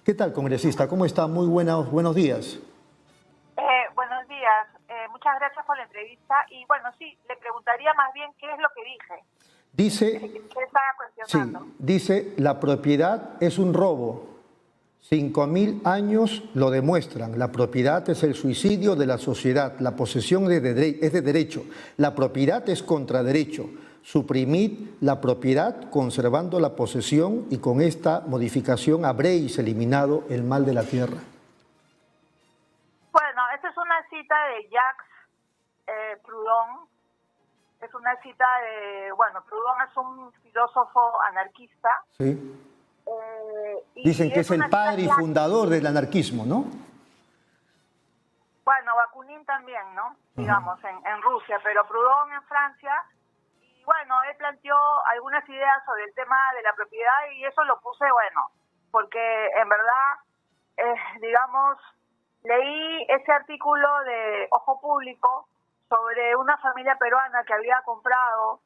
¿Qué tal, congresista? ¿Cómo está? Muy buenos días. Buenos días. Muchas gracias por la entrevista. Y bueno, sí, le preguntaría más bien qué es lo que dije. Dice, ¿Qué estaba cuestionando? sí, dice, la propiedad es un robo. 5.000 años lo demuestran. La propiedad es el suicidio de la sociedad. La posesión es de derecho. La propiedad es contra derecho. Suprimid la propiedad conservando la posesión y con esta modificación habréis eliminado el mal de la tierra. Bueno, esta es una cita de Jacques Proudhon. Es una cita de, bueno, Proudhon es un filósofo anarquista. Sí. Dicen que es el padre y fundador del anarquismo, ¿no? Bueno, Bakunin también, ¿no? Digamos, en Rusia, pero Proudhon en Francia. Y bueno, él planteó algunas ideas sobre el tema de la propiedad y eso lo puse, bueno, porque en verdad, digamos, leí ese artículo de Ojo Público sobre una familia peruana que había comprado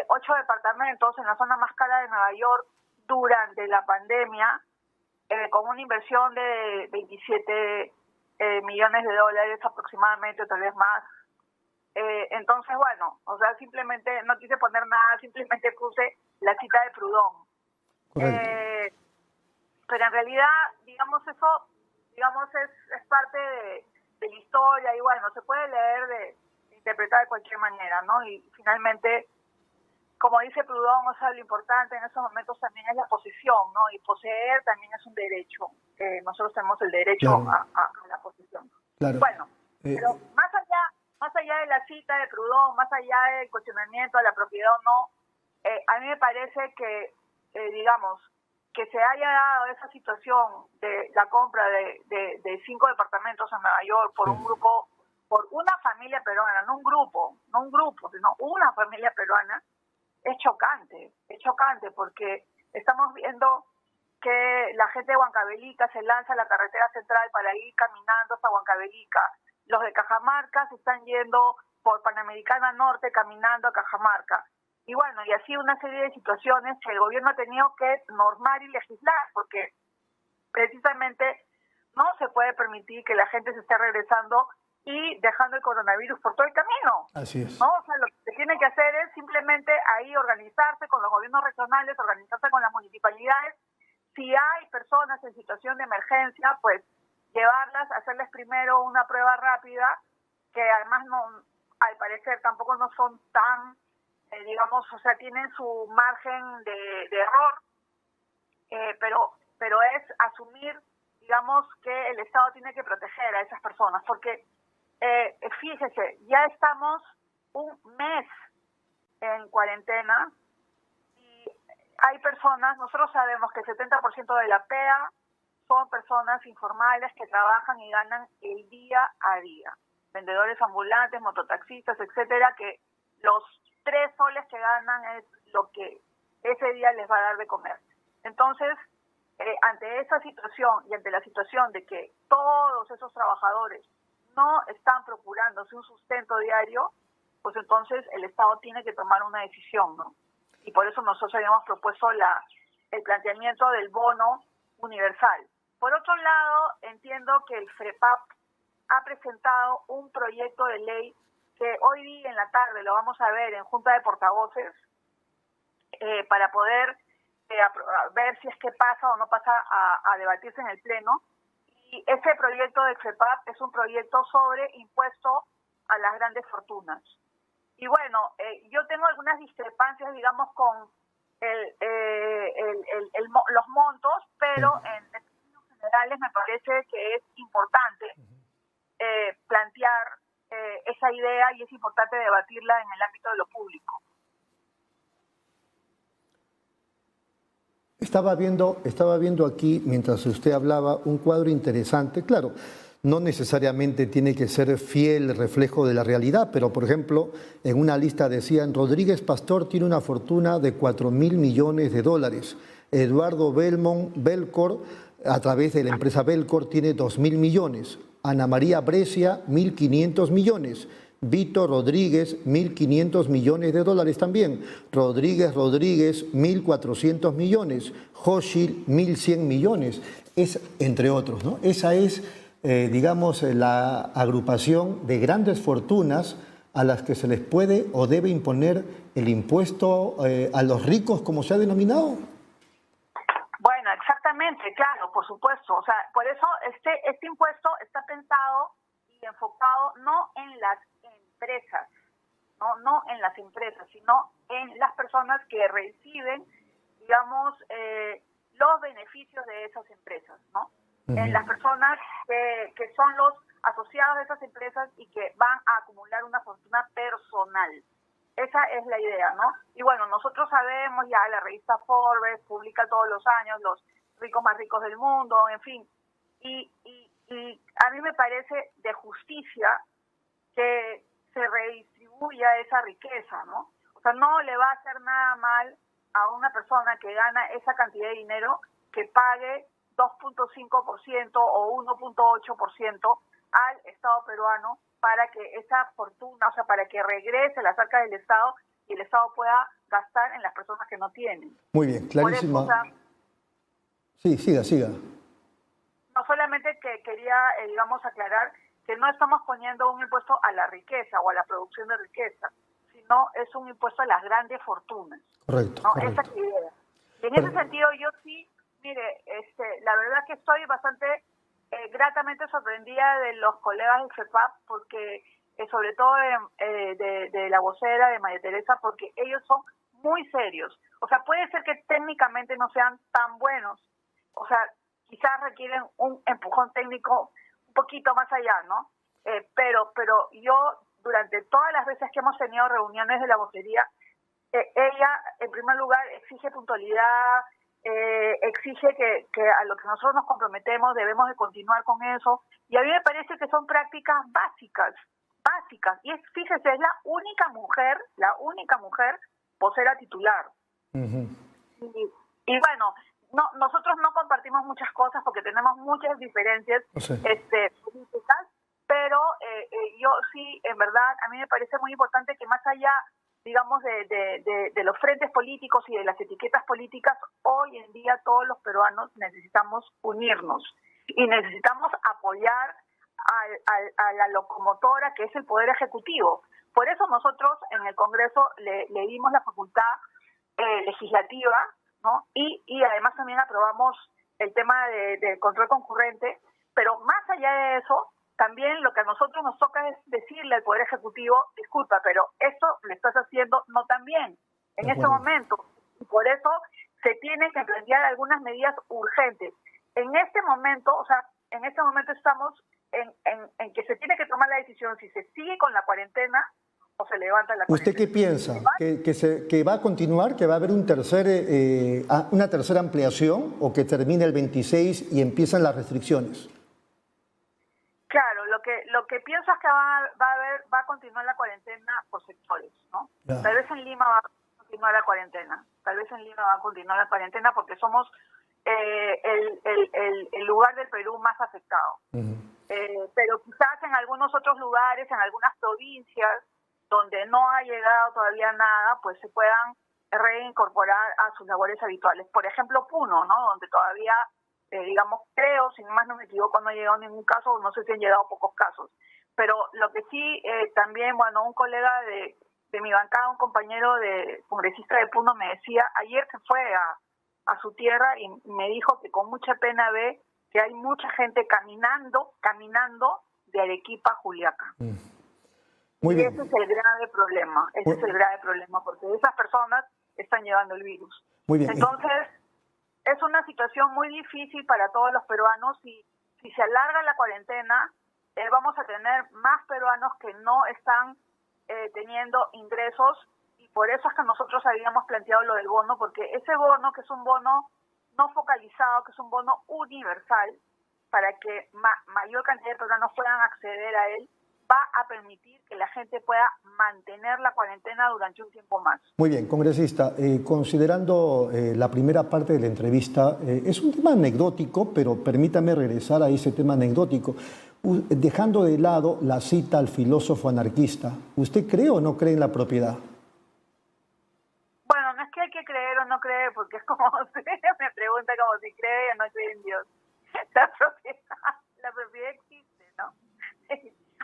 8 departamentos en la zona más cara de Nueva York durante la pandemia, con una inversión de 27 millones de dólares aproximadamente, o tal vez más. Entonces, bueno, o sea, simplemente no quise poner nada, simplemente puse la cita de Proudhon. Pero en realidad, digamos, eso, digamos, es parte de la historia y bueno, se puede leer, de interpretar de cualquier manera, ¿no? Y finalmente, como dice Proudhon, o sea, lo importante en esos momentos también es la posesión, ¿no? Y poseer también es un derecho. Nosotros tenemos el derecho a la posesión. Claro. Bueno, pero más allá de la cita de Proudhon, más allá del cuestionamiento de la propiedad o no, a mí me parece que, digamos, que se haya dado esa situación de la compra de 5 departamentos en Nueva York por un grupo, por una familia peruana, no un grupo, sino una familia peruana, es chocante porque estamos viendo que la gente de Huancavelica se lanza a la carretera central para ir caminando hasta Huancavelica. Los de Cajamarca se están yendo por Panamericana Norte caminando a Cajamarca. Y bueno, y así una serie de situaciones que el gobierno ha tenido que normar y legislar, porque precisamente no se puede permitir que la gente se esté regresando y dejando el coronavirus por todo el camino. Así es. ¿No? O sea, lo que se tiene que hacer es simplemente ahí organizarse con los gobiernos regionales, organizarse con las municipalidades. Si hay personas en situación de emergencia, pues llevarlas, hacerles primero una prueba rápida, que además no, al parecer tampoco no son tan, digamos, o sea, tienen su margen de error, pero es asumir, digamos, que el Estado tiene que proteger a esas personas, porque fíjese, ya estamos un mes en cuarentena y hay personas, nosotros sabemos que el 70% de la PEA son personas informales que trabajan y ganan el día a día. Vendedores ambulantes, mototaxistas, etcétera, que los 3 soles que ganan es lo que ese día les va a dar de comer. Entonces, ante esa situación y ante la situación de que todos esos trabajadores no están procurándose un sustento diario, pues entonces el Estado tiene que tomar una decisión, ¿no? Y por eso nosotros habíamos propuesto el planteamiento del bono universal. Por otro lado, entiendo que el FREPAP ha presentado un proyecto de ley que hoy día en la tarde lo vamos a ver en Junta de Portavoces para poder ver si es que pasa o no pasa a debatirse en el Pleno. Y ese proyecto del FREPAP es un proyecto sobre impuesto a las grandes fortunas. Y bueno, yo tengo algunas discrepancias, digamos, con los montos, pero en términos generales me parece que es importante plantear esa idea y es importante debatirla en el ámbito de lo público. Estaba viendo aquí, mientras usted hablaba, un cuadro interesante. Claro, no necesariamente tiene que ser fiel reflejo de la realidad, pero por ejemplo, en una lista decían, Rodríguez Pastor tiene una fortuna de 4.000 millones de dólares. Eduardo Belcor, a través de la empresa Belcor, tiene 2.000 millones. Ana María Brescia, 1.500 millones. Vito Rodríguez, 1.500 millones de dólares también. Rodríguez, 1.400 millones. Hochschild, 1.100 millones. Es, entre otros, ¿no? Esa es, digamos, la agrupación de grandes fortunas a las que se les puede o debe imponer el impuesto a los ricos, como se ha denominado. Bueno, exactamente, claro, por supuesto. O sea, por eso este impuesto está pensado y enfocado no en las empresas, no en las empresas, sino en las personas que reciben, digamos, los beneficios de esas empresas, ¿no? En las personas que son los asociados de esas empresas y que van a acumular una fortuna personal. Esa es la idea, ¿no? Y bueno, nosotros sabemos ya, la revista Forbes publica todos los años los ricos más ricos del mundo, en fin. Y a mí me parece de justicia que se redistribuya esa riqueza, ¿no? O sea, no le va a hacer nada mal a una persona que gana esa cantidad de dinero que pague 2.5% o 1.8% al Estado peruano para que esa fortuna, o sea, para que regrese a las arcas del Estado y el Estado pueda gastar en las personas que no tienen. Muy bien, clarísimo. Por eso, o sea, sí, siga. No solamente que quería, digamos, aclarar que no estamos poniendo un impuesto a la riqueza o a la producción de riqueza, sino es un impuesto a las grandes fortunas. Correcto, ¿no? correcto. Esa es la idea. Y en ese sentido yo sí, mire, la verdad que estoy bastante gratamente sorprendida de los colegas del CEPAP, porque sobre todo de la vocera de María Teresa, porque ellos son muy serios. O sea, puede ser que técnicamente no sean tan buenos, o sea, quizás requieren un empujón técnico un poquito más allá, ¿no? Pero yo, durante todas las veces que hemos tenido reuniones de la vocería, ella, en primer lugar, exige puntualidad, exige que a lo que nosotros nos comprometemos debemos de continuar con eso, y a mí me parece que son prácticas básicas, y fíjese, es la única mujer vocera titular. Y bueno, nosotros no compartimos muchas cosas porque tenemos muchas diferencias políticas, pero yo sí, en verdad, a mí me parece muy importante que más allá, digamos, de los frentes políticos y de las etiquetas políticas, hoy en día todos los peruanos necesitamos unirnos y necesitamos apoyar a la locomotora que es el Poder Ejecutivo. Por eso nosotros en el Congreso le dimos la facultad legislativa, ¿no? Y además también aprobamos el tema de control concurrente, pero más allá de eso, también lo que a nosotros nos toca es decirle al Poder Ejecutivo, disculpa, pero esto lo estás haciendo no tan bien en este momento. Y por eso se tienen que plantear algunas medidas urgentes. En este momento, o sea, estamos en que se tiene que tomar la decisión si se sigue con la cuarentena o se levanta la cuarentena. ¿Usted qué piensa? ¿Que va a continuar, que va a haber una tercera ampliación o que termine el 26 y empiezan las restricciones? Claro, lo que pienso es que va a continuar la cuarentena por sectores, ¿no? Ya. Tal vez en Lima va a continuar la cuarentena, porque somos el lugar del Perú más afectado. Pero quizás en algunos otros lugares, en algunas provincias donde no ha llegado todavía nada, pues se puedan reincorporar a sus labores habituales. Por ejemplo, Puno, ¿no? Donde todavía, digamos, creo, si más no me equivoco, no ha llegado ningún caso, no sé si han llegado pocos casos. Pero lo que sí, también, bueno, un colega de mi bancada, un compañero congresista de Puno me decía, ayer se fue a su tierra y me dijo que con mucha pena ve que hay mucha gente caminando de Arequipa a Juliaca. Muy bien. Ese es el grave problema, porque esas personas están llevando el virus. Muy bien. Entonces, es una situación muy difícil para todos los peruanos y si se alarga la cuarentena, vamos a tener más peruanos que no están teniendo ingresos, y por eso es que nosotros habíamos planteado lo del bono, porque ese bono, que es un bono no focalizado, que es un bono universal, para que mayor cantidad de peruanos puedan acceder a él, va a permitir que la gente pueda mantener la cuarentena durante un tiempo más. Muy bien, congresista, considerando la primera parte de la entrevista, es un tema anecdótico, pero permítame regresar a ese tema anecdótico. Dejando de lado la cita al filósofo anarquista, ¿usted cree o no cree en la propiedad? Bueno, no es que hay que creer o no creer, porque es como si me pregunta como si cree o no cree en Dios. La propiedad existe, ¿no?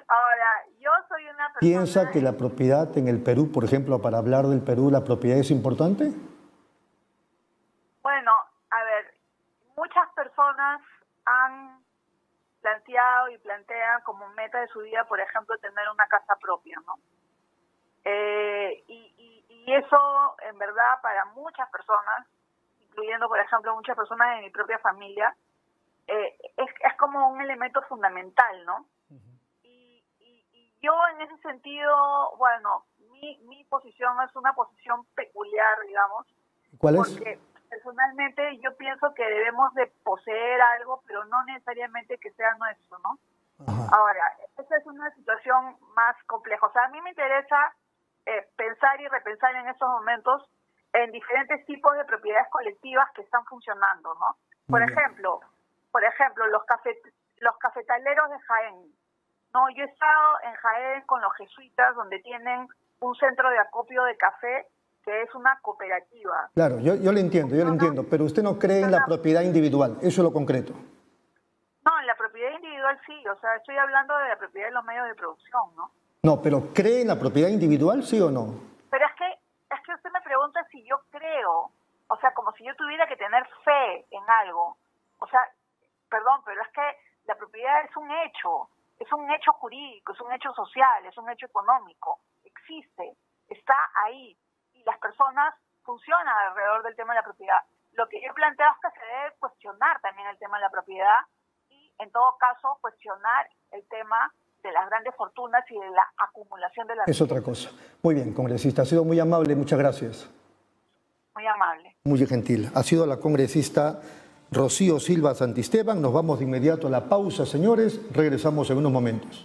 Ahora, yo soy una persona... ¿Piensa que la propiedad en el Perú, por ejemplo, para hablar del Perú, la propiedad es importante? Bueno, a ver, muchas personas han planteado y plantean como meta de su vida, por ejemplo, tener una casa propia, ¿no? Y eso, en verdad, para muchas personas, incluyendo, por ejemplo, muchas personas de mi propia familia, es como un elemento fundamental, ¿no? Y yo en ese sentido, bueno, mi posición es una posición peculiar, digamos. ¿Cuál es? Porque personalmente yo pienso que debemos de poseer algo, pero no necesariamente que sea nuestro, ¿no? Ajá. Ahora, esta es una situación más compleja. O sea, a mí me interesa pensar y repensar en estos momentos en diferentes tipos de propiedades colectivas que están funcionando, ¿no? Por ejemplo, los cafetaleros de Jaén. No, yo he estado en Jaén con los jesuitas, donde tienen un centro de acopio de café que es una cooperativa. Claro, yo le entiendo, pero usted no cree en la propiedad individual, eso es lo concreto. No, en la propiedad individual sí, o sea, estoy hablando de la propiedad de los medios de producción, ¿no? No, pero ¿cree en la propiedad individual, sí o no? Pero es que usted me pregunta si yo creo, o sea, como si yo tuviera que tener fe en algo. O sea, perdón, pero es que la propiedad es un hecho jurídico, es un hecho social, es un hecho económico, existe, está ahí. Las personas funcionan alrededor del tema de la propiedad. Lo que yo he planteado es que se debe cuestionar también el tema de la propiedad y, en todo caso, cuestionar el tema de las grandes fortunas y de la acumulación de la riqueza. Es otra cosa. Muy bien, congresista, ha sido muy amable, muchas gracias. Muy amable. Muy gentil. Ha sido la congresista Rocío Silva Santisteban. Nos vamos de inmediato a la pausa, señores. Regresamos en unos momentos.